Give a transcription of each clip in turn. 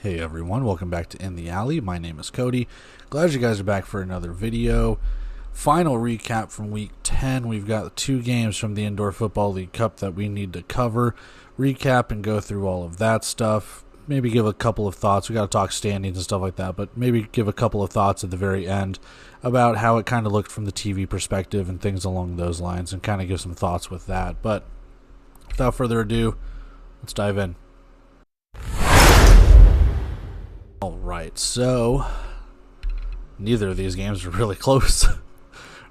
Hey everyone, welcome back to In the Alley. My name is Cody. Glad you guys are back for another video. Final recap from week 10. We've got 2 games from the Indoor Football League Cup that we need to cover, recap and go through all of that stuff. Maybe give a couple of thoughts. We got to talk standings and stuff like that, but maybe give a couple of thoughts at the very end about how it kind of looked from the TV perspective and things along those lines, and kind of give some thoughts with that. But without further ado, let's dive in. Alright, so neither of these games are really close.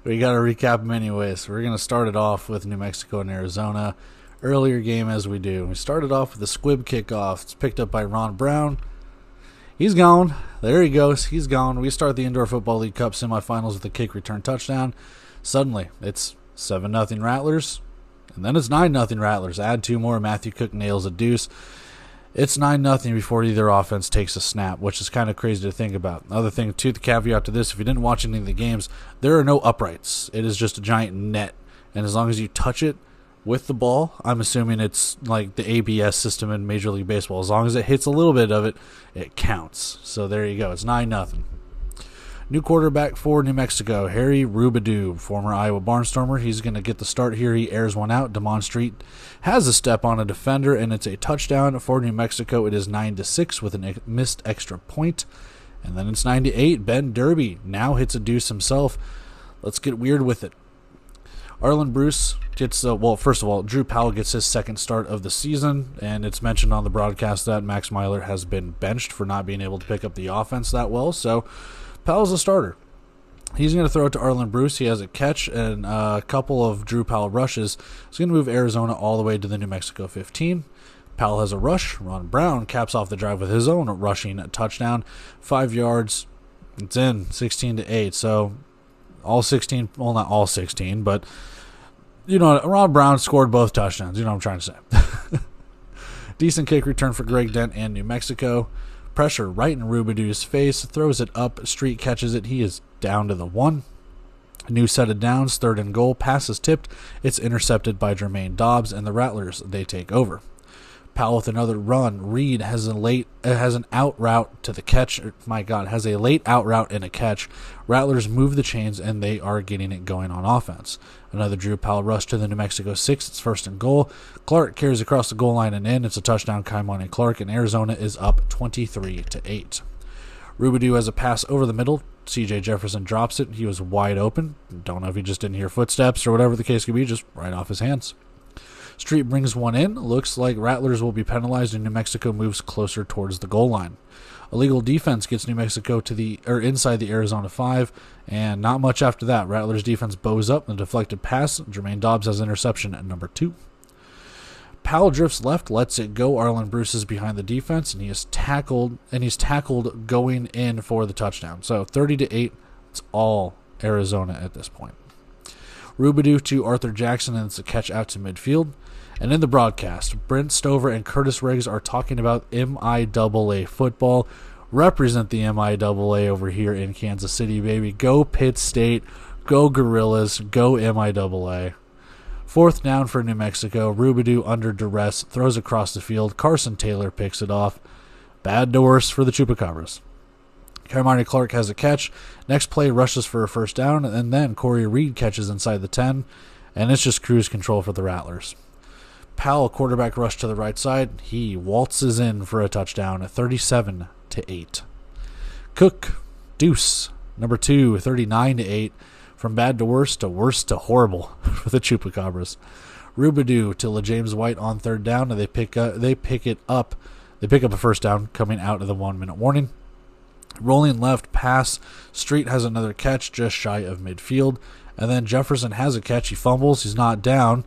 We got to recap them anyways. We're going to start it off with New Mexico and Arizona. Earlier game as we do. We started off with the squib kickoff. It's picked up by Ron Brown. He's gone. There he goes. He's gone. We start the Indoor Football League Cup semifinals with a kick return touchdown. Suddenly, it's 7-0 Rattlers. And then it's 9-0 Rattlers. Add 2 more. Matthew Cook nails a deuce. It's 9-0 before either offense takes a snap, which is kind of crazy to think about. Another thing, too, the caveat to this, if you didn't watch any of the games, there are no uprights. It is just a giant net. And as long as you touch it with the ball, I'm assuming it's like the ABS system in Major League Baseball. As long as it hits a little bit of it, it counts. So there you go. It's 9-0. New quarterback for New Mexico, Harry Rubidoux, former Iowa Barnstormer. He's going to get the start here. He airs one out. Demond Street has a step on a defender, and it's a touchdown for New Mexico. It is 9-6 with a missed extra point. And then it's 9-8. Ben Derby now hits a deuce himself. Let's get weird with it. Arlen Bruce gets, first of all, Drew Powell gets his second start of the season, and it's mentioned on the broadcast that Max Myler has been benched for not being able to pick up the offense that well, so Powell's a starter. He's going to throw it to Arlen Bruce. He has a catch and a couple of Drew Powell rushes. He's going to move Arizona all the way to the New Mexico 15. Powell has a rush. Ron Brown caps off the drive with his own rushing touchdown. 5 yards. It's in, 16-8. So all 16, well, not all 16, but you know, Ron Brown scored both touchdowns. You know what I'm trying to say. Decent kick return for Greg Dent and New Mexico. Pressure right in Rubidoux's face, throws it up, Street catches it, he is down to the 1. A new set of downs, 3rd and goal, pass is tipped, it's intercepted by Jermaine Dobbs, and the Rattlers, they take over. Powell with another run. Reed has an out route to the catch. Has a late out route and a catch. Rattlers move the chains, and they are getting it going on offense. Another Drew Powell rush to the New Mexico 6. It's 1st and goal. Clark carries across the goal line and in. It's a touchdown, Kymon and Clark, and Arizona is up 23-8. Rubidoux has a pass over the middle. C.J. Jefferson drops it. He was wide open. Don't know if he just didn't hear footsteps or whatever the case could be, just right off his hands. Street brings one in. Looks like Rattlers will be penalized, and New Mexico moves closer towards the goal line. Illegal defense gets New Mexico to inside the Arizona 5, and not much after that. Rattlers defense bows up. The deflected pass. Jermaine Dobbs has interception at number 2. Powell drifts left, lets it go. Arlen Bruce is behind the defense, and he's tackled going in for the touchdown. So 30-8. It's all Arizona at this point. Rubidoux to Arthur Jackson, and it's a catch out to midfield. And in the broadcast, Brent Stover and Curtis Riggs are talking about MIAA football. Represent the MIAA over here in Kansas City, baby. Go Pitt State. Go Gorillas. Go MIAA. 4th down for New Mexico. Rubidoux under duress. Throws across the field. Carson Taylor picks it off. Bad to worse for the Chupacabras. Kymon Clark has a catch. Next play rushes for a 1st down, and then Corey Reed catches inside the 10, and it's just cruise control for the Rattlers. Powell, quarterback rush to the right side. He waltzes in for a touchdown at 37-8. Cook, deuce, number 2, 39-8. From bad to worse to horrible for the Chupacabras. Rubidoux to LaJames White on 3rd down, and they pick up a 1st down coming out of the 1-minute warning. Rolling left pass. Street has another catch just shy of midfield. And then Jefferson has a catch. He fumbles. He's not down.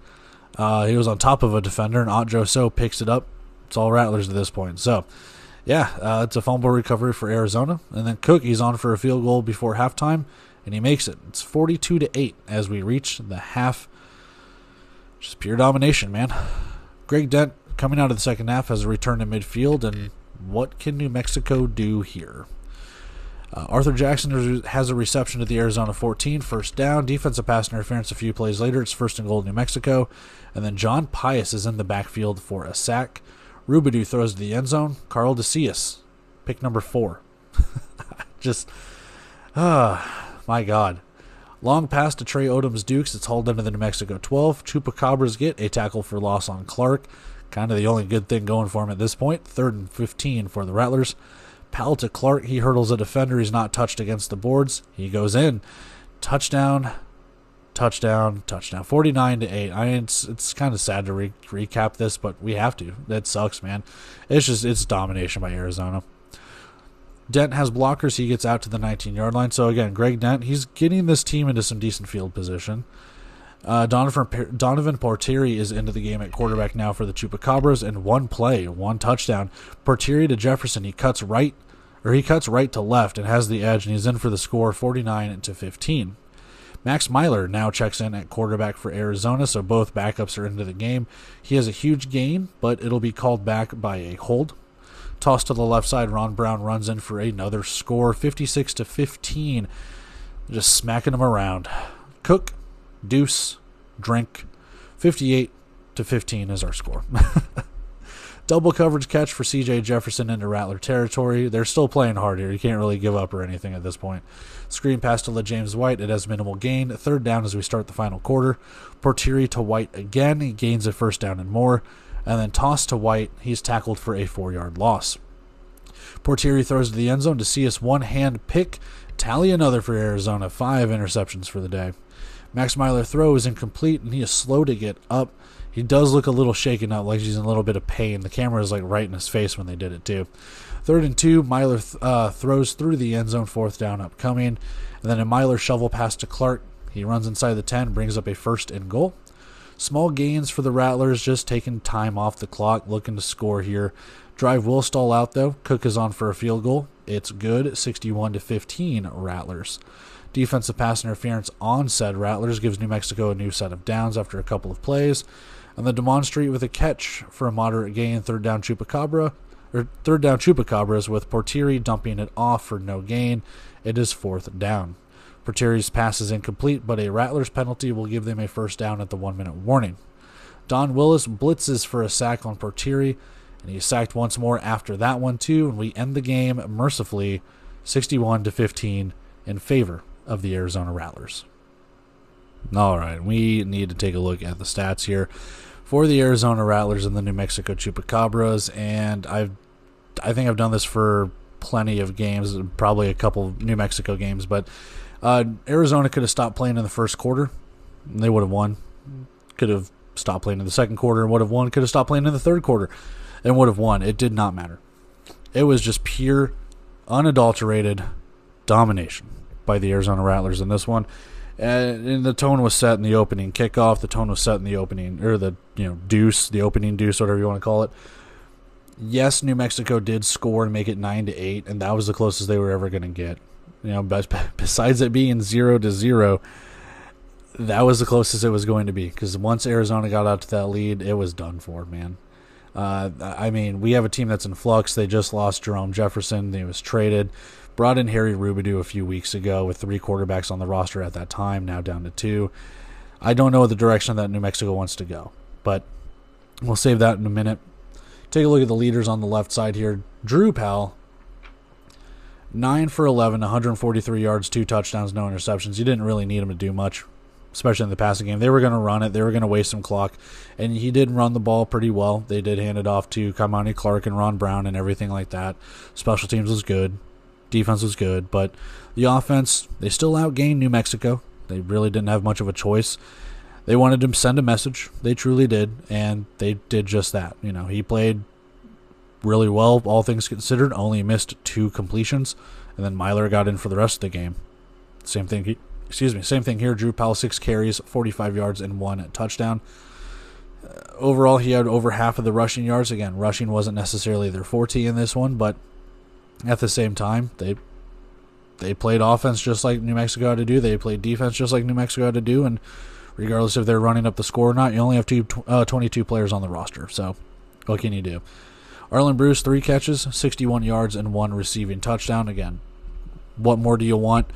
He was on top of a defender, and Aunt Joe So picks it up. It's all Rattlers at this point. So, yeah, it's a fumble recovery for Arizona. And then Cook, he's on for a field goal before halftime, and he makes it. It's 42-8 as we reach the half. Just pure domination, man. Greg Dent, coming out of the second half, has a return to midfield, and what can New Mexico do here? Arthur Jackson has a reception to the Arizona 14, 1st down. Defensive pass interference a few plays later. It's 1st and goal, New Mexico. And then John Pius is in the backfield for a sack. Rubidoux throws to the end zone. Carl DeCius Pick number 4. Just, my God. Long pass to Trey Odom's Dukes. It's hauled into the New Mexico 12. Chupacabras get a tackle for loss on Clark. Kind of the only good thing going for him at this point. 3rd and 15 for the Rattlers. Pal to Clark. He hurdles a defender. He's not touched against the boards. He goes in. Touchdown. 49-8. I mean, it's kind of sad to recap this, but we have to. That sucks, man. It's domination by Arizona. Dent has blockers. He gets out to the 19-yard line. So, again, Greg Dent, he's getting this team into some decent field position. Donovan Portieri is into the game at quarterback now for the Chupacabras, and one touchdown. Portieri to Jefferson. He cuts right to left and has the edge, and he's in for the score, 49-15. Max Myler now checks in at quarterback for Arizona, so both backups are into the game. He has a huge gain, but it'll be called back by a hold. Toss to the left side. Ron Brown runs in for another score, 56-15. Just smacking them around. Cook, Deuce, Drink, 58-15 is our score. Double coverage catch for C.J. Jefferson into Rattler territory. They're still playing hard here. You can't really give up or anything at this point. Screen pass to James White. It has minimal gain. 3rd down as we start the final quarter. Portieri to White again. He gains a 1st down and more. And then toss to White. He's tackled for a 4-yard loss. Portieri throws to the end zone to see us one-hand pick. Tally another for Arizona. 5 interceptions for the day. Max Myler throw is incomplete, and he is slow to get up. He does look a little shaken up, like he's in a little bit of pain. The camera is like right in his face when they did it too. 3rd and 2, Myler throws through the end zone, 4th down upcoming. And then a Myler shovel pass to Clark. He runs inside the 10, brings up a 1st and goal. Small gains for the Rattlers, just taking time off the clock, looking to score here. Drive will stall out though. Cook is on for a field goal. It's good, 61-15 Rattlers. Defensive pass interference on said Rattlers gives New Mexico a new set of downs after a couple of plays. And then demonstrate with a catch for a moderate gain, 3rd down Chupacabras with Portieri dumping it off for no gain. It is 4th down. Portieri's pass is incomplete, but a Rattlers penalty will give them a 1st down at the 1-minute warning. Don Willis blitzes for a sack on Portieri, and he's sacked once more after that one too, and we end the game mercifully 61-15 in favor of the Arizona Rattlers. All right, we need to take a look at the stats here for the Arizona Rattlers and the New Mexico Chupacabras, and I think I've done this for plenty of games, probably a couple New Mexico games, but Arizona could have stopped playing in the first quarter, and they would have won. Could have stopped playing in the second quarter and would have won. Could have stopped playing in the third quarter and would have won. It did not matter. It was just pure, unadulterated domination by the Arizona Rattlers in this one. And the tone was set in the opening kickoff. The tone was set in the opening, or the deuce, the opening deuce, whatever you want to call it. Yes, New Mexico did score and make it 9-8, and that was the closest they were ever going to get. But besides it being 0-0, that was the closest it was going to be. Because once Arizona got out to that lead, it was done for, man. I mean, we have a team that's in flux. They just lost Jerome Jefferson. He was traded. Brought in Harry Rubidoux a few weeks ago with 3 quarterbacks on the roster at that time, now down to 2. I don't know the direction that New Mexico wants to go, but we'll save that in a minute. Take a look at the leaders on the left side here. Drew Powell, 9 for 11, 143 yards, 2 touchdowns, no interceptions. You didn't really need him to do much, especially in the passing game. They were going to run it. They were going to waste some clock, and he did run the ball pretty well. They did hand it off to Kamani Clark and Ron Brown and everything like that. Special teams was good. Defense was good, but the offense, they still outgained New Mexico. They really didn't have much of a choice. They wanted to send a message. They truly did, and they did just that. He played really well, all things considered, only missed 2 completions, and then Myler got in for the rest of the game. Same thing here. Drew Powell, 6 carries, 45 yards, and 1 touchdown. Overall, he had over half of the rushing yards. Again, rushing wasn't necessarily their forte in this one, but at the same time, they played offense just like New Mexico had to do. They played defense just like New Mexico had to do, and regardless if they're running up the score or not, you only have 22 players on the roster. So what can you do? Arlen Bruce, 3 catches, 61 yards, and 1 receiving touchdown. Again, what more do you want?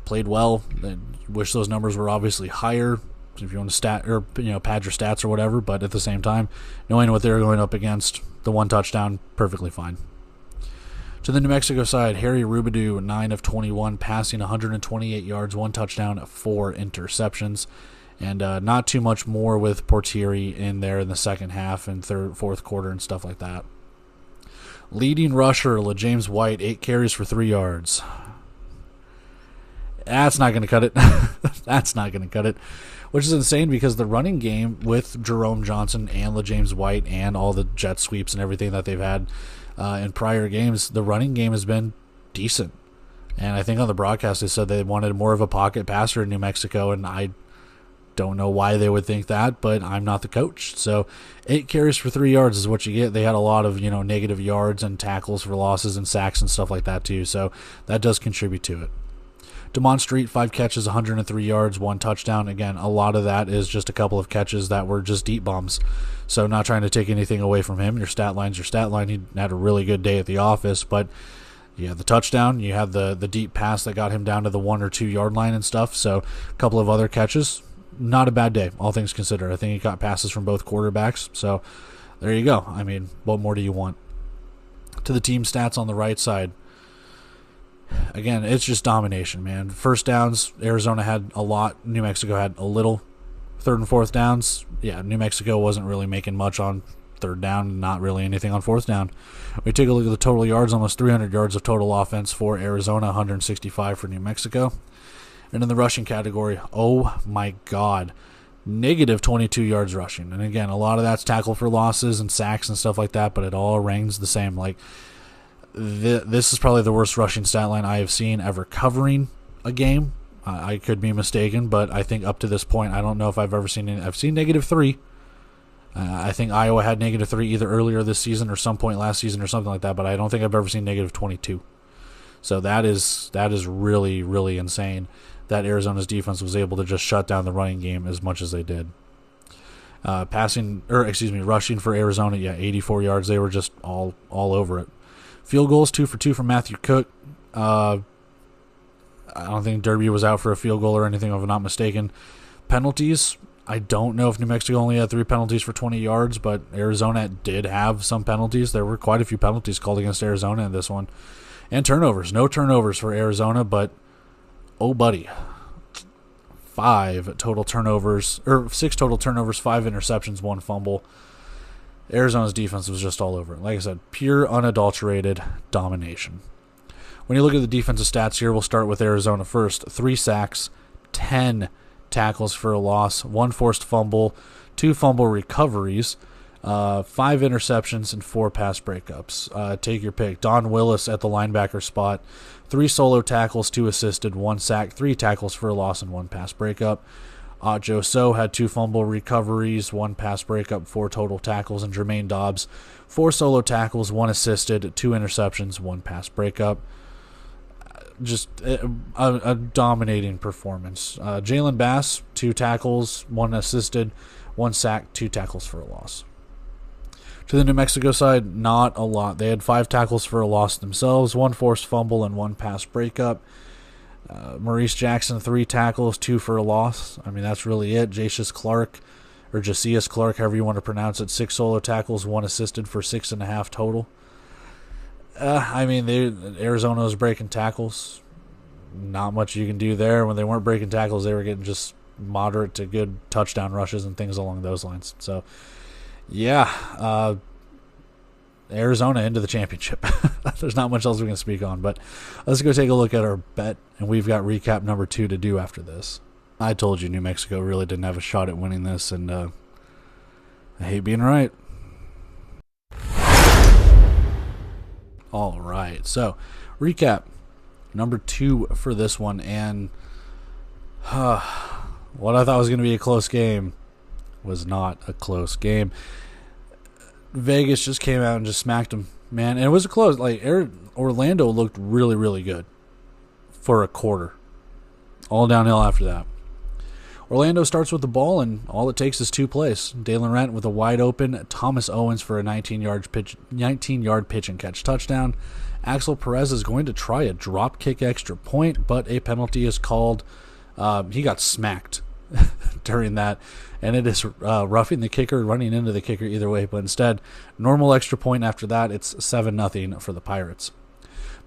Played well. I wish those numbers were obviously higher if you want to pad your stats or whatever, but at the same time, knowing what they're going up against, the 1 touchdown, perfectly fine. To the New Mexico side, Harry Rubidoux, 9 of 21, passing 128 yards, 1 touchdown, 4 interceptions. And not too much more with Portieri in there in the second half and fourth quarter and stuff like that. Leading rusher, LaJames White, 8 carries for 3 yards. That's not going to cut it. That's not going to cut it. Which is insane because the running game with Jerome Johnson and LaJames White and all the jet sweeps and everything that they've had in prior games, the running game has been decent. And I think on the broadcast they said they wanted more of a pocket passer in New Mexico, and I don't know why they would think that, but I'm not the coach. So 8 carries for 3 yards is what you get. They had a lot of, negative yards and tackles for losses and sacks and stuff like that too. So that does contribute to it. Demond Street, 5 catches, 103 yards, 1 touchdown. Again, a lot of that is just a couple of catches that were just deep bombs. So not trying to take anything away from him. Your stat line's your stat line. He had a really good day at the office, but you had the touchdown. You had the deep pass that got him down to the 1 or 2 yard line and stuff. So a couple of other catches. Not a bad day, all things considered. I think he got passes from both quarterbacks. So there you go. I mean, what more do you want? To the team stats on the right side. Again, it's just domination, man. First downs, Arizona had a lot. New Mexico had a little. Third and fourth downs, yeah, New Mexico wasn't really making much on third down, not really anything on fourth down. We take a look at the total yards, almost 300 yards of total offense for Arizona, 165 for New Mexico. And in the rushing category, oh my God, negative 22 yards rushing. And again, a lot of that's tackle for losses and sacks and stuff like that, but it all rings the same. Like, this is probably the worst rushing stat line I have seen ever covering a game. I could be mistaken, but I think up to this point, I don't know if I've ever seen any. I've seen negative 3. I think Iowa had negative 3 either earlier this season or some point last season or something like that, but I don't think I've ever seen negative 22. So that is really, really insane that Arizona's defense was able to just shut down the running game as much as they did. Rushing for Arizona, 84 yards. They were just all over it. Field goals, 2 for 2 from Matthew Cook. I don't think Derby was out for a field goal or anything, if I'm not mistaken. Penalties, I don't know if New Mexico only had 3 penalties for 20 yards, but Arizona did have some penalties. There were quite a few penalties called against Arizona in this one. And turnovers. No turnovers for Arizona, but, oh buddy, 6 total turnovers, 5 interceptions, 1 fumble. Arizona's defense was just all over it. Like I said, pure, unadulterated domination. When you look at the defensive stats here, we'll start with Arizona first. 3 sacks, 10 tackles for a loss, 1 forced fumble, 2 fumble recoveries, 5 interceptions, and 4 pass breakups. Take your pick. Don Willis at the linebacker spot. 3 solo tackles, 2 assisted, 1 sack, 3 tackles for a loss, and 1 pass breakup. Joe So had 2 fumble recoveries, 1 pass breakup, 4 total tackles, and Jermaine Dobbs, 4 solo tackles, 1 assisted, 2 interceptions, 1 pass breakup. Just a dominating performance. Jalen Bass, 2 tackles, 1 assisted, 1 sack, 2 tackles for a loss. To the New Mexico side, not a lot. They had 5 tackles for a loss themselves, 1 forced fumble, and 1 pass breakup. Maurice Jackson, 3 tackles, 2 for a loss. I mean, that's really it. Jasius Clark, however you want to pronounce it, 6 solo tackles, 1 assisted for 6.5 total. Arizona was breaking tackles. Not much you can do there. When they weren't breaking tackles, they were getting just moderate to good touchdown rushes and things along those lines. So, Arizona into the championship. There's not much else we can speak on, but let's go take a look at our bet, and we've got recap number 2 to do after this. I told you New Mexico really didn't have a shot at winning this, and I hate being right. All right, so recap number 2 for this one, and what I thought was going to be a close game was not a close game. Vegas just came out and just smacked them, man. And it was a close. Orlando looked really, really good for a quarter. All downhill after that. Orlando starts with the ball, and all it takes is 2 plays. Dalen Rent with a wide open. Thomas Owens for a 19-yard pitch and catch touchdown. Axel Perez is going to try a drop kick extra point, but a penalty is called. He got smacked during that, and it is roughing the kicker, running into the kicker either way, but instead, normal extra point after that. It's 7-0 for the Pirates.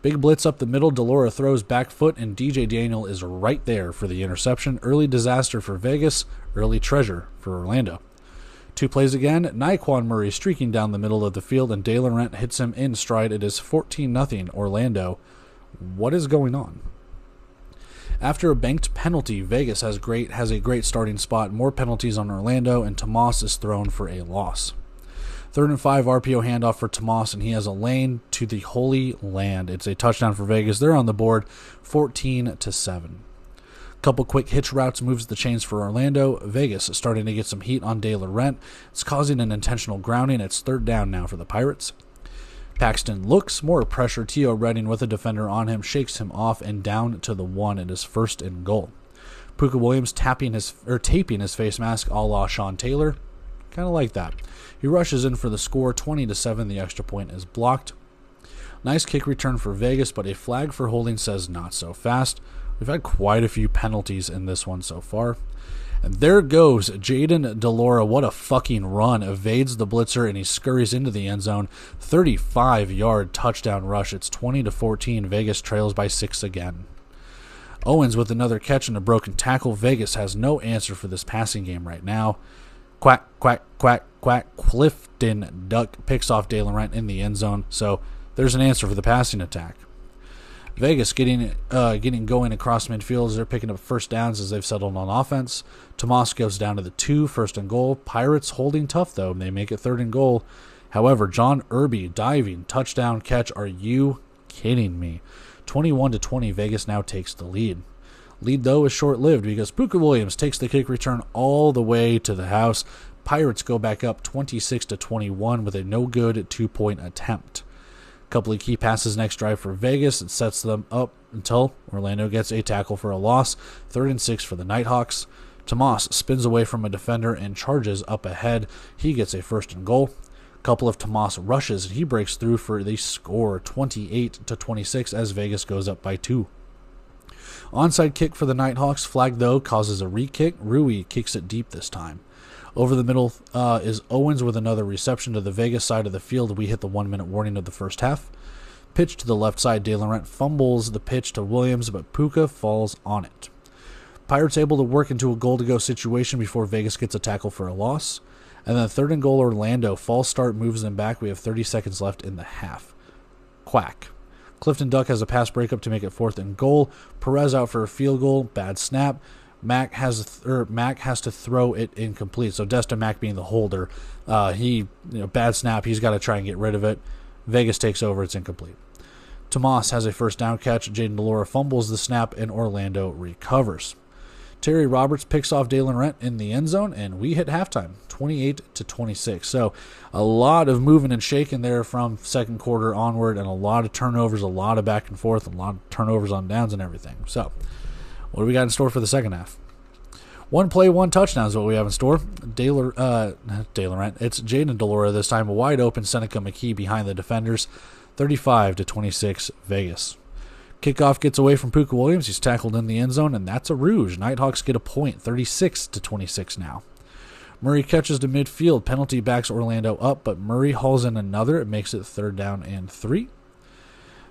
Big blitz up the middle. Delora throws back foot, and DJ Daniel is right there for the interception. Early disaster for Vegas. Early treasure for Orlando. 2 plays again. Naquan Murray streaking down the middle of the field, and De Laurent hits him in stride. It is 14-0 Orlando. What is going on? After a banked penalty, Vegas has a great starting spot. More penalties on Orlando, and Tomas is thrown for a loss. 3rd and 5 RPO handoff for Tomas, and he has a lane to the Holy Land. It's a touchdown for Vegas. They're on the board, 14-7. Couple quick hitch routes moves the chains for Orlando. Vegas is starting to get some heat on De Laurent. It's causing an intentional grounding. It's 3rd down now for the Pirates. Paxton looks, more pressure. Tio Redding with a defender on him, shakes him off, and down to the 1. It is 1st and goal. Puka Williams taping his face mask a la Sean Taylor. Kind of like that. He rushes in for the score, 20-7. The extra point is blocked. Nice kick return for Vegas, but a flag for holding says not so fast. We've had quite a few penalties in this one so far. And there goes Jaden Delora. What a fucking run. Evades the blitzer, and he scurries into the end zone. 35-yard touchdown rush. It's 20-14. Vegas trails by 6 again. Owens with another catch and a broken tackle. Vegas has no answer for this passing game right now. Quack, quack, quack, quack. Clifton Duck picks off De Laurent in the end zone. So there's an answer for the passing attack. Vegas getting going across midfield as they're picking up first downs as they've settled on offense. Tomas goes down to the 2, 1st and goal. Pirates holding tough, though. They make it 3rd and goal. However, John Irby diving, touchdown catch. Are you kidding me? 21-20, Vegas now takes the lead. Lead, though, is short-lived because Puka Williams takes the kick return all the way to the house. Pirates go back up 26-21 with a no-good 2-point attempt. Couple of key passes next drive for Vegas. It sets them up until Orlando gets a tackle for a loss. 3rd and 6 for the Nighthawks. Tomas spins away from a defender and charges up ahead. He gets a 1st and goal. Couple of Tomas rushes, and he breaks through for the score, 28-26, as Vegas goes up by 2. Onside kick for the Nighthawks. Flag, though, causes a re-kick. Rui kicks it deep this time. Over the middle is Owens with another reception to the Vegas side of the field. We hit the 1-minute warning of the first half. Pitch to the left side. De Laurent fumbles the pitch to Williams, but Puka falls on it. Pirates able to work into a goal-to-go situation before Vegas gets a tackle for a loss. And then 3rd and goal, Orlando. False start moves them back. We have 30 seconds left in the half. Quack. Clifton Duck has a pass breakup to make it 4th and goal. Perez out for a field goal. Bad snap. Mack has to throw it incomplete. So Destin Mack being the holder, bad snap. He's got to try and get rid of it. Vegas takes over. It's incomplete. Tomas has a 1st down catch. Jaden Delora fumbles the snap, and Orlando recovers. Terry Roberts picks off De Laurent in the end zone, and we hit halftime, 28-26. So a lot of moving and shaking there from second quarter onward, and a lot of turnovers, a lot of back and forth, a lot of turnovers on downs and everything. So what do we got in store for the second half? 1 play, 1 touchdown is what we have in store. De Laurent. It's Jaden Delora this time. A wide open Seneca McKee behind the defenders. 35-26 Vegas. Kickoff gets away from Puka Williams. He's tackled in the end zone, and that's a rouge. Nighthawks get a point, 36-26 now. Murray catches to midfield. Penalty backs Orlando up, but Murray hauls in another. It makes it 3rd down and 3.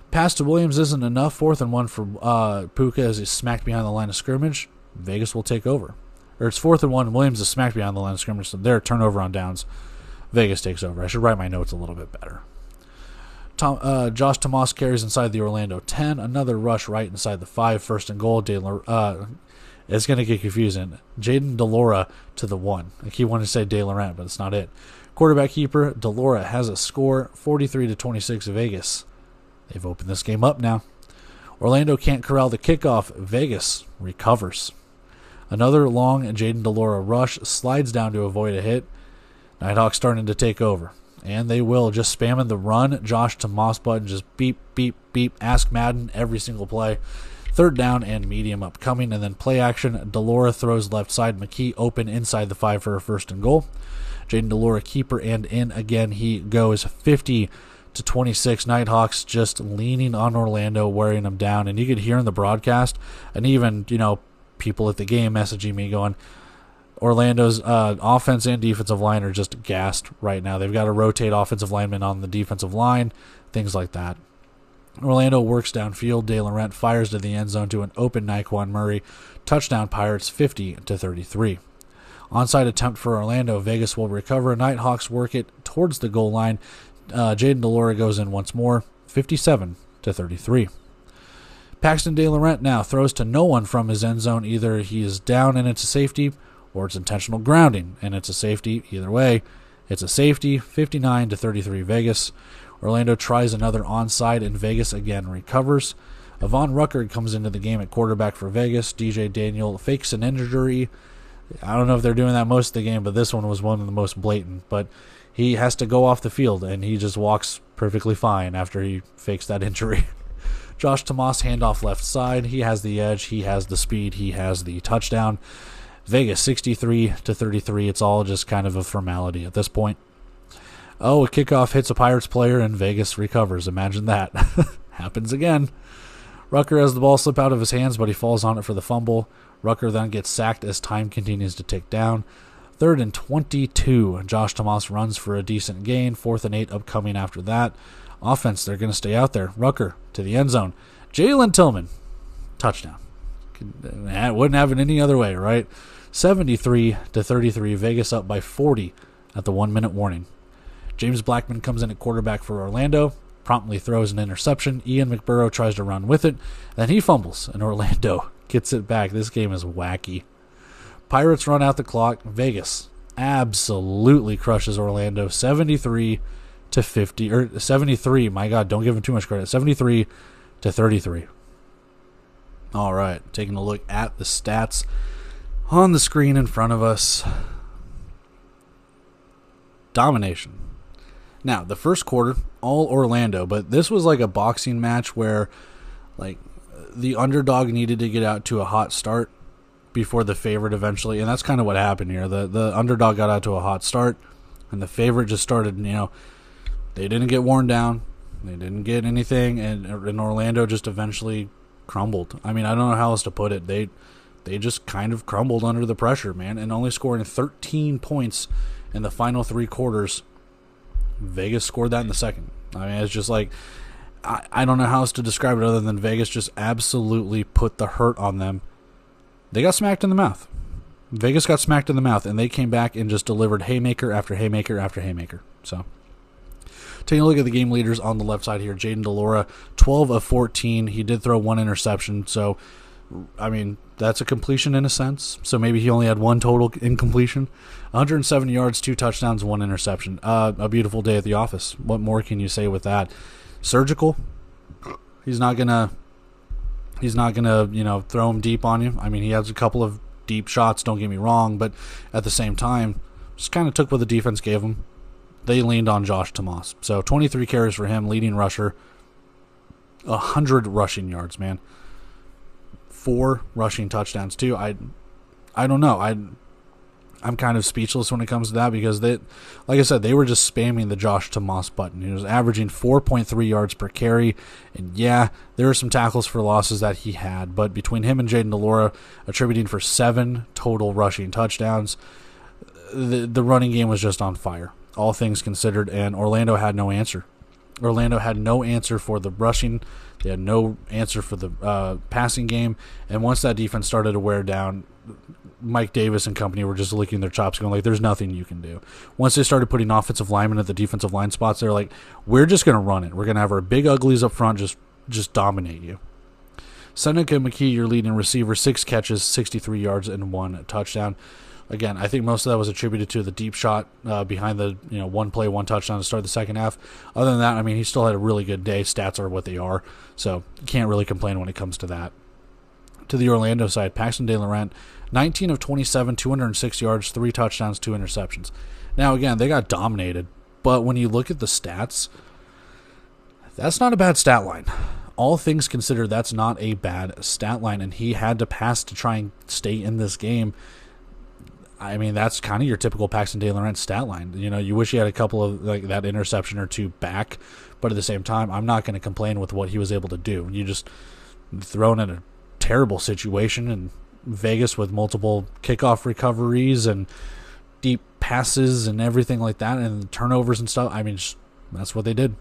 Pass to Williams isn't enough. 4th and 1 for Puka as he's smacked behind the line of scrimmage. Vegas will take over. Or it's 4th and 1. Williams is smacked behind the line of scrimmage, so they're turnover on downs. Vegas takes over. I should write my notes a little bit better. Josh Tomas carries inside the Orlando 10. Another rush right inside the 5. 1st and goal. It's going to get confusing. Jaden Delora to the 1. I keep wanting to say De Laurent, but it's not it. Quarterback keeper. Delora has a score, 43-26 Vegas. They've opened this game up now. Orlando can't corral the kickoff. Vegas recovers. Another long Jaden Delora rush. Slides down to avoid a hit. Nighthawks starting to take over. And they will, just spamming the run Josh Tomas button, just beep, beep, beep, ask Madden every single play. 3rd down and medium upcoming, and then play action. Delora throws left side. McKee open inside the 5 for a 1st and goal. Jaden Delora keeper and in again. He goes 50-26. Nighthawks just leaning on Orlando, wearing them down. And you could hear in the broadcast, and even, people at the game messaging me going, Orlando's offense and defensive line are just gassed right now. They've got to rotate offensive linemen on the defensive line, things like that. Orlando works downfield. De Laurent fires to the end zone to an open Naquan Murray. Touchdown Pirates 50-33. Onside attempt for Orlando. Vegas will recover. Nighthawks work it towards the goal line. Jaden DeLora goes in once more. 57-33. Paxton De Laurent now throws to no one from his end zone. Either he is down and it's a safety, or it's intentional grounding and it's a safety. Either way, it's a safety. 59-33 Vegas. Orlando tries another onside, and Vegas again recovers. Avon Rucker comes into the game at quarterback for Vegas. DJ Daniel fakes an injury. I don't know if they're doing that most of the game, but this one was one of the most blatant. But he has to go off the field, and he just walks perfectly fine after he fakes that injury. Josh Tomas, handoff left side. He has the edge. He has the speed. He has the touchdown. Vegas 63-33. It's all just kind of a formality at this point. Oh, a kickoff hits a Pirates player and Vegas recovers. Imagine that. Happens again. Rucker has the ball slip out of his hands, but he falls on it for the fumble. Rucker then gets sacked as time continues to tick down. 3rd and 22. Josh Tomas runs for a decent gain. 4th and 8 upcoming after that. Offense, they're going to stay out there. Rucker to the end zone. Jalen Tillman. Touchdown. Wouldn't have it any other way, right? 73-33. Vegas up by 40 at the 1-minute warning. James Blackman comes in at quarterback for Orlando, promptly throws an interception. Ian McBurrow tries to run with it, then he fumbles, and Orlando gets it back. This game is wacky. Pirates run out the clock. Vegas absolutely crushes Orlando, 73-50, or 73. My God, don't give him too much credit. 73-33. All right, taking a look at the stats on the screen in front of us. Domination. Now, the first quarter, all Orlando, but this was like a boxing match where like the underdog needed to get out to a hot start before the favorite eventually, and that's kind of what happened here. The underdog got out to a hot start, and the favorite just started, they didn't get worn down. They didn't get anything, and Orlando just eventually crumbled. I mean, I don't know how else to put it. They just kind of crumbled under the pressure, man, and only scoring 13 points in the final 3 quarters. Vegas scored that in the second. I mean, it's just like, I don't know how else to describe it other than Vegas just absolutely put the hurt on them. They got smacked in the mouth. Vegas got smacked in the mouth, and they came back and just delivered haymaker after haymaker after haymaker. So, taking a look at the game leaders on the left side here, Jaden DeLora, 12 of 14. He did throw 1 interception, so, I mean, that's a completion in a sense. So maybe he only had 1 total incompletion. 170 yards, 2 touchdowns, 1 interception. A beautiful day at the office. What more can you say with that? Surgical. He's not gonna throw him deep on you. I mean, he has a couple of deep shots, don't get me wrong, but at the same time, just kind of took what the defense gave him. They leaned on Josh Tomas. So 23 carries for him, leading rusher. 100 rushing yards, man. 4 rushing touchdowns too. I don't know. I'm kind of speechless when it comes to that because like I said, they were just spamming the Josh Tomas button. He was averaging 4.3 yards per carry, and yeah, there were some tackles for losses that he had, but between him and Jaden DeLora attributing for 7 total rushing touchdowns, the running game was just on fire, all things considered, and Orlando had no answer. Orlando had no answer for the rushing. They had no answer for the passing game. And once that defense started to wear down, Mike Davis and company were just licking their chops, going like, there's nothing you can do. Once they started putting offensive linemen at the defensive line spots, they're like, we're just going to run it. We're going to have our big uglies up front just dominate you. Seneca McKee, your leading receiver, 6 catches, 63 yards, and 1 touchdown. Again, I think most of that was attributed to the deep shot behind the 1 play, 1 touchdown to start the second half. Other than that, I mean, he still had a really good day. Stats are what they are, so you can't really complain when it comes to that. To the Orlando side, Paxton De Laurent, 19 of 27, 206 yards, 3 touchdowns, 2 interceptions. Now, again, they got dominated, but when you look at the stats, that's not a bad stat line. All things considered, that's not a bad stat line, and he had to pass to try and stay in this game. I mean, that's kind of your typical Paxton De Laurent stat line. You wish he had a couple of like that interception or 2 back, but at the same time, I'm not going to complain with what he was able to do. You just thrown in a terrible situation, and Vegas with multiple kickoff recoveries and deep passes and everything like that, and turnovers and stuff. I mean, that's what they did.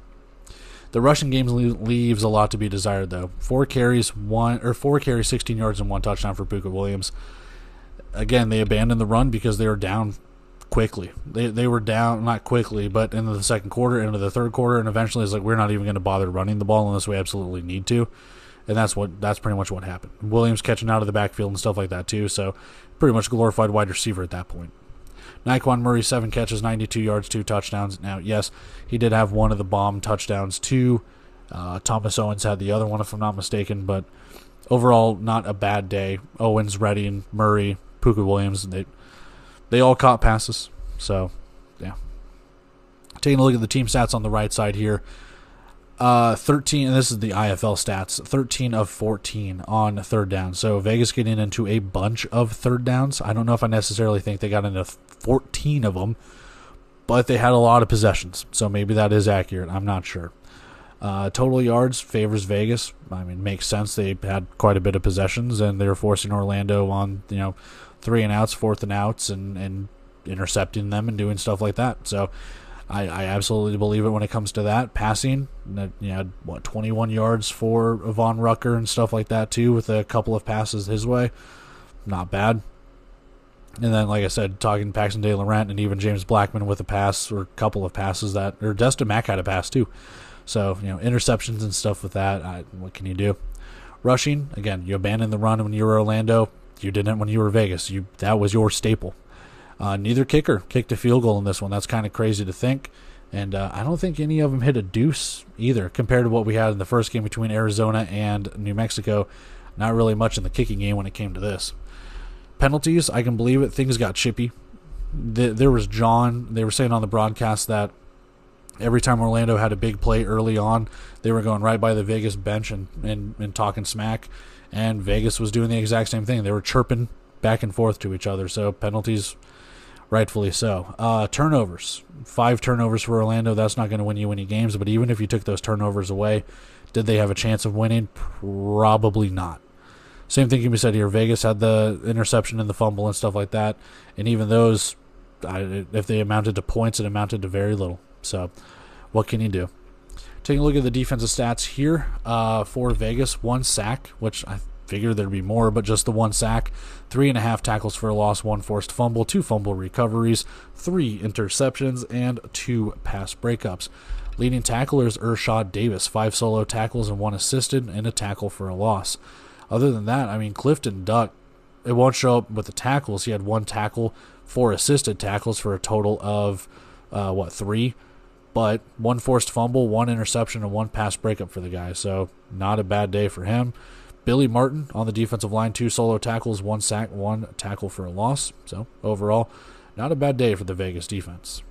The rushing game leaves a lot to be desired, though. 4 carries, 16 yards, and 1 touchdown for Puka Williams. Again, they abandoned the run because they were down quickly. They were down, not quickly, but into the second quarter, into the third quarter, and eventually it's like, we're not even going to bother running the ball unless we absolutely need to. And that's pretty much what happened. Williams catching out of the backfield and stuff like that too, so pretty much glorified wide receiver at that point. Nyquan Murray, 7 catches, 92 yards, 2 touchdowns. Now, yes, he did have one of the bomb touchdowns too. Thomas Owens had the other one, if I'm not mistaken, but overall, not a bad day. Owens, Reddy, Murray, Puka Williams, they all caught passes. So, yeah. Taking a look at the team stats on the right side here. 13, and this is the IFL stats, 13 of 14 on third down. So Vegas getting into a bunch of third downs. I don't know if I necessarily think they got into 14 of them, but they had a lot of possessions. So maybe that is accurate. I'm not sure. Total yards favors Vegas. I mean, makes sense. They had quite a bit of possessions, and they were forcing Orlando on, 3 and outs, 4th and outs, and intercepting them and doing stuff like that. So I absolutely believe it when it comes to that. Passing, 21 yards for Von Rucker and stuff like that too, with a couple of passes his way. Not bad. And then, like I said, talking Paxton De Laurent and even James Blackman with a pass or a couple of passes or Destin Mack had a pass too. So, interceptions and stuff with that. What can you do? Rushing, again, you abandoned the run when you were Orlando. You didn't when you were Vegas. That was your staple. Neither kicker kicked a field goal in this one. That's kind of crazy to think. And I don't think any of them hit a deuce either compared to what we had in the first game between Arizona and New Mexico. Not really much in the kicking game when it came to this. Penalties, I can believe it. Things got chippy. There was John. They were saying on the broadcast that every time Orlando had a big play early on, they were going right by the Vegas bench and talking smack. And Vegas was doing the exact same thing. They were chirping back and forth to each other. So penalties, rightfully so. Turnovers. 5 turnovers for Orlando. That's not going to win you any games. But even if you took those turnovers away, did they have a chance of winning? Probably not. Same thing can be said here. Vegas had the interception and the fumble and stuff like that. And even those, if they amounted to points, it amounted to very little. So what can you do? Taking a look at the defensive stats here for Vegas. 1 sack, which I figured there'd be more, but just the 1 sack. 3.5 tackles for a loss, 1 forced fumble, 2 fumble recoveries, 3 interceptions, and 2 pass breakups. Leading tackler is Ershad Davis. 5 solo tackles and 1 assisted, and a tackle for a loss. Other than that, I mean, Clifton Duck, it won't show up with the tackles. He had 1 tackle, 4 assisted tackles for a total of, 3? But 1 forced fumble, 1 interception, and 1 pass breakup for the guy. So not a bad day for him. Billy Martin on the defensive line, 2 solo tackles, 1 sack, 1 tackle for a loss. So overall, not a bad day for the Vegas defense.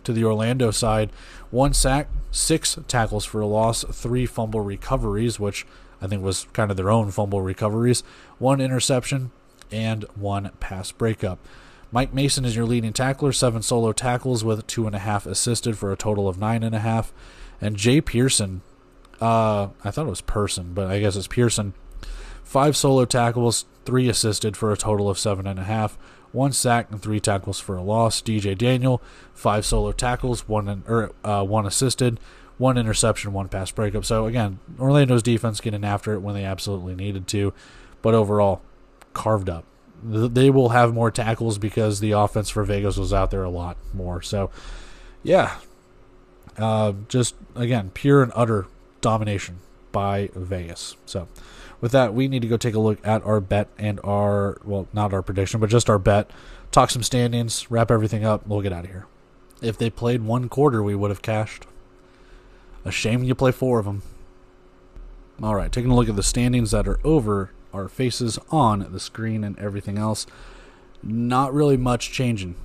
To the Orlando side, 1 sack, 6 tackles for a loss, 3 fumble recoveries, which I think was kind of their own fumble recoveries, 1 interception, and 1 pass breakup. Mike Mason is your leading tackler, 7 solo tackles with 2.5 assisted for a total of 9.5. And Jay Pearson, I thought it was Person, but I guess it's Pearson, 5 solo tackles, 3 assisted for a total of 7.5. 1 sack and 3 tackles for a loss. DJ Daniel, 5 solo tackles, 1 assisted, 1 interception, 1 pass breakup. So again, Orlando's defense getting after it when they absolutely needed to, but overall, carved up. They will have more tackles because the offense for Vegas was out there a lot more. So, yeah, just again, pure and utter domination by Vegas. So, with that, we need to go take a look at our bet and not our prediction, but just our bet. Talk some standings, wrap everything up, we'll get out of here. If they played 1 quarter, we would have cashed. A shame you play 4 of them. All right, taking a look at the standings that are over our faces on the screen and everything else. Not really much changing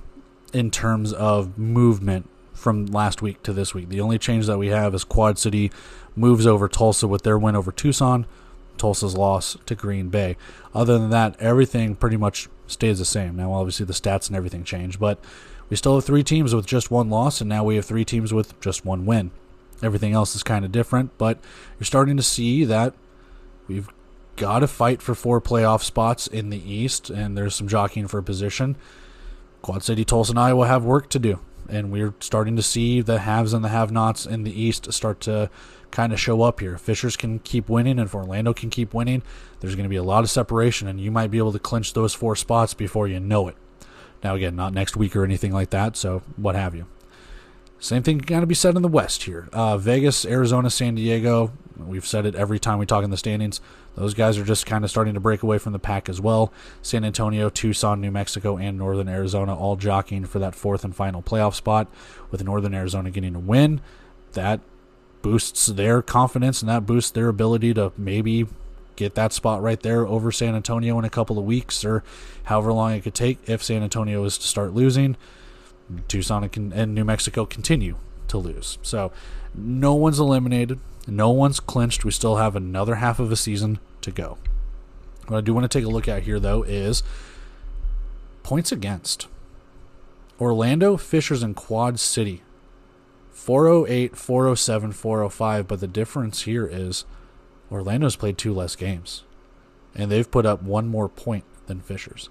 in terms of movement from last week to this week. The only change that we have is Quad City moves over Tulsa with their win over Tucson, Tulsa's loss to Green Bay. Other than that, everything pretty much stays the same. Now, obviously, the stats and everything change, but we still have 3 teams with just 1 loss, and now we have 3 teams with just 1 win. Everything else is kind of different, but you're starting to see that we've got to fight for 4 playoff spots in the East, and there's some jockeying for position. Quad City, Tulsa, and Iowa have work to do. and we're starting to see the haves and the have-nots in the East start to kind of show up here. If Fishers can keep winning and if Orlando can keep winning, there's going to be a lot of separation, and you might be able to clinch those 4 spots before you know it. Now, again, not next week or anything like that, so what have you. Same thing got to be said in the West here. Vegas, Arizona, San Diego, we've said it every time we talk in the standings. Those guys are just kind of starting to break away from the pack as well. San Antonio, Tucson, New Mexico, and Northern Arizona all jockeying for that 4th and final playoff spot, with Northern Arizona getting a win. That boosts their confidence, and that boosts their ability to maybe get that spot right there over San Antonio in a couple of weeks, or however long it could take if San Antonio is to start losing. Tucson and New Mexico continue to lose. So no one's eliminated. No one's clinched. We still have another half of a season to go. What I do want to take a look at here, though, is points against. Orlando, Fishers, and Quad City. 408, 407, 405. But the difference here is Orlando's played 2 less games, and they've put up 1 more point than Fishers.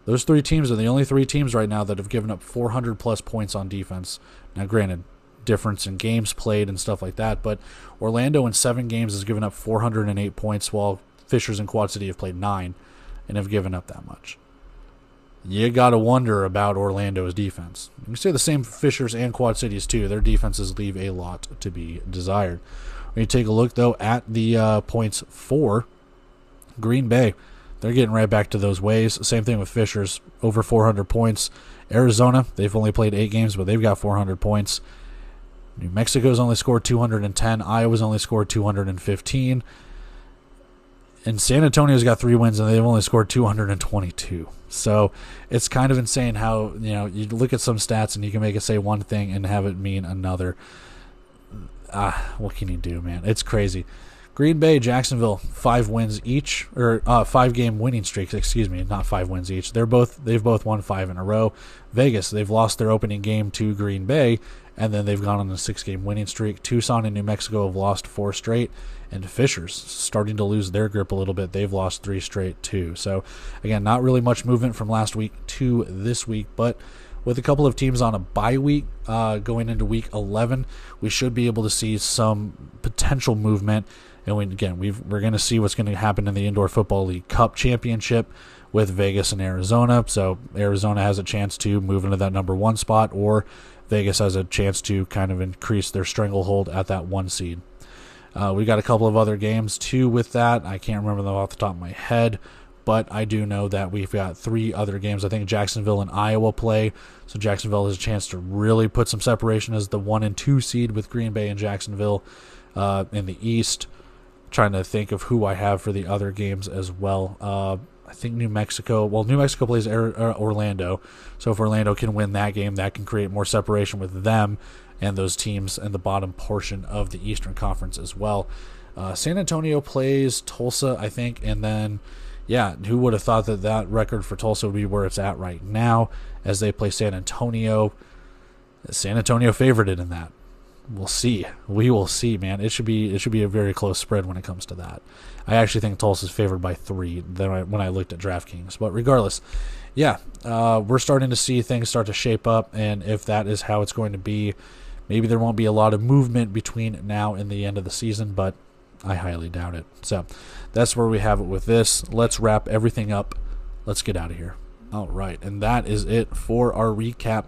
Those 3 teams are the only 3 teams right now that have given up 400-plus points on defense. Now, granted, difference in games played and stuff like that, but Orlando in 7 games has given up 408 points, while Fishers and Quad City have played 9 and have given up that much. You got to wonder about Orlando's defense. You can say the same for Fishers and Quad Cities, too. Their defenses leave a lot to be desired. When you take a look, though, at the points for Green Bay, they're getting right back to those ways. Same thing with Fishers, over 400 points. Arizona, they've only played 8 games, but they've got 400 points. New Mexico's only scored 210. Iowa's only scored 215. And San Antonio's got 3 wins, and they've only scored 222. So it's kind of insane how, you look at some stats and you can make it say one thing and have it mean another. What can you do, man? It's crazy. Green Bay, Jacksonville, 5 wins each, or 5-game winning streaks. Excuse me, not 5 wins each. They've both won 5 in a row. Vegas, they've lost their opening game to Green Bay, and then they've gone on a 6-game winning streak. Tucson and New Mexico have lost 4 straight, and Fishers starting to lose their grip a little bit. They've lost 3 straight too. So again, not really much movement from last week to this week, but with a couple of teams on a bye week going into week 11, we should be able to see some potential movement. And we're going to see what's going to happen in the Indoor Football League Cup Championship with Vegas and Arizona. So Arizona has a chance to move into that number 1 spot, or Vegas has a chance to kind of increase their stranglehold at that 1 seed. We got a couple of other games too with that. I can't remember them off the top of my head, but I do know that we've got 3 other games. I think Jacksonville and Iowa play, so Jacksonville has a chance to really put some separation as the 1 and 2 seed with Green Bay and Jacksonville in the East. Trying to think of who I have for the other games as well. I think New Mexico plays Orlando, so if Orlando can win that game, that can create more separation with them and those teams in the bottom portion of the Eastern Conference as well. San Antonio plays Tulsa, I think, and then, who would have thought that record for Tulsa would be where it's at right now as they play San Antonio. San Antonio favored it in that. We'll see. We will see, man. It should be a very close spread when it comes to that. I actually think Tulsa's favored by 3 when I looked at DraftKings. But regardless, we're starting to see things start to shape up, and if that is how it's going to be, maybe there won't be a lot of movement between now and the end of the season, but I highly doubt it. So that's where we have it with this. Let's wrap everything up. Let's get out of here. All right, and that is it for our recap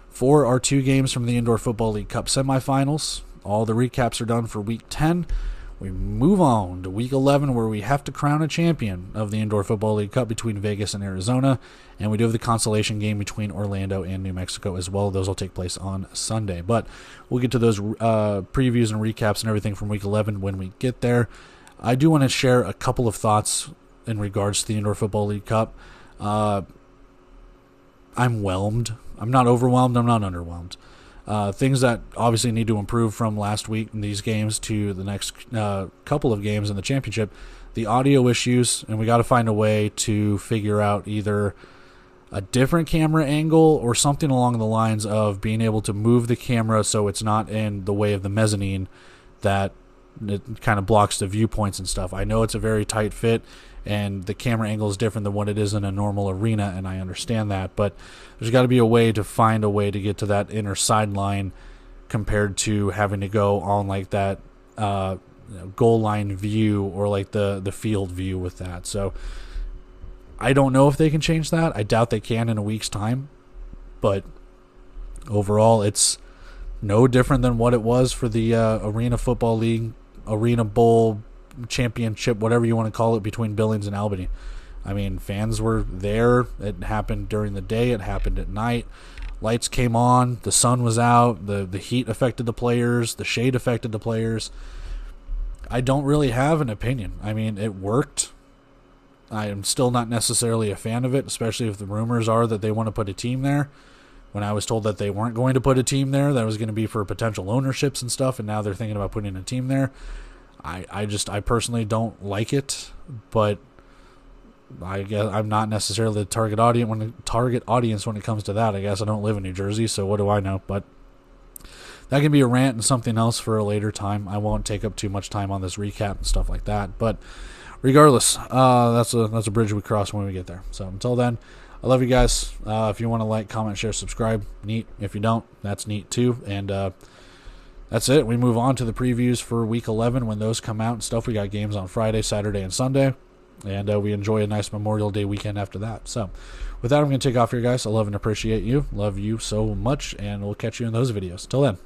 for our 2 games from the Indoor Football League Cup semifinals. All the recaps are done for Week 10. We move on to Week 11, where we have to crown a champion of the Indoor Football League Cup between Vegas and Arizona, and we do have the consolation game between Orlando and New Mexico as well. Those will take place on Sunday, but we'll get to those previews and recaps and everything from Week 11 when we get there. I do want to share a couple of thoughts in regards to the Indoor Football League Cup. I'm whelmed. I'm not overwhelmed. I'm not underwhelmed. Things that obviously need to improve from last week in these games to the next couple of games in the championship. The audio issues, and we got to find a way to figure out either a different camera angle or something along the lines of being able to move the camera so it's not in the way of the mezzanine that it kind of blocks the viewpoints and stuff. I know it's a very tight fit, and the camera angle is different than what it is in a normal arena, and I understand that, but there's got to be a way to find a way to get to that inner sideline compared to having to go on like that goal line view or like the field view with that. So I don't know if they can change that. I doubt they can in a week's time, but overall it's no different than what it was for the Arena Football League, Arena Bowl Championship, whatever you want to call it, between Billings and Albany. I mean, fans were there. It happened during the day. It happened at night. Lights came on. The sun was out. The heat affected the players. The shade affected the players. I don't really have an opinion. I mean, it worked. I am still not necessarily a fan of it, especially if the rumors are that they want to put a team there. When I was told that they weren't going to put a team there, that was going to be for potential ownerships and stuff, and now they're thinking about putting a team there. I personally don't like it, but I guess I'm not necessarily the target audience when it comes to that. I guess I don't live in New Jersey, so what do I know? But that can be a rant and something else for a later time. I won't take up too much time on this recap and stuff like that. But regardless, that's a bridge we cross when we get there. So until then, I love you guys. If you want to like, comment, share, subscribe, neat. If you don't, that's neat too. And that's it. We move on to the previews for Week 11 when those come out and stuff. We got games on Friday, Saturday, and Sunday. And we enjoy a nice Memorial Day weekend after that. So with that, I'm going to take off here, guys. I love and appreciate you. Love you so much. And we'll catch you in those videos. Till then,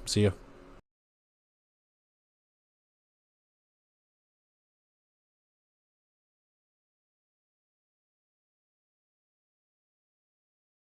see you.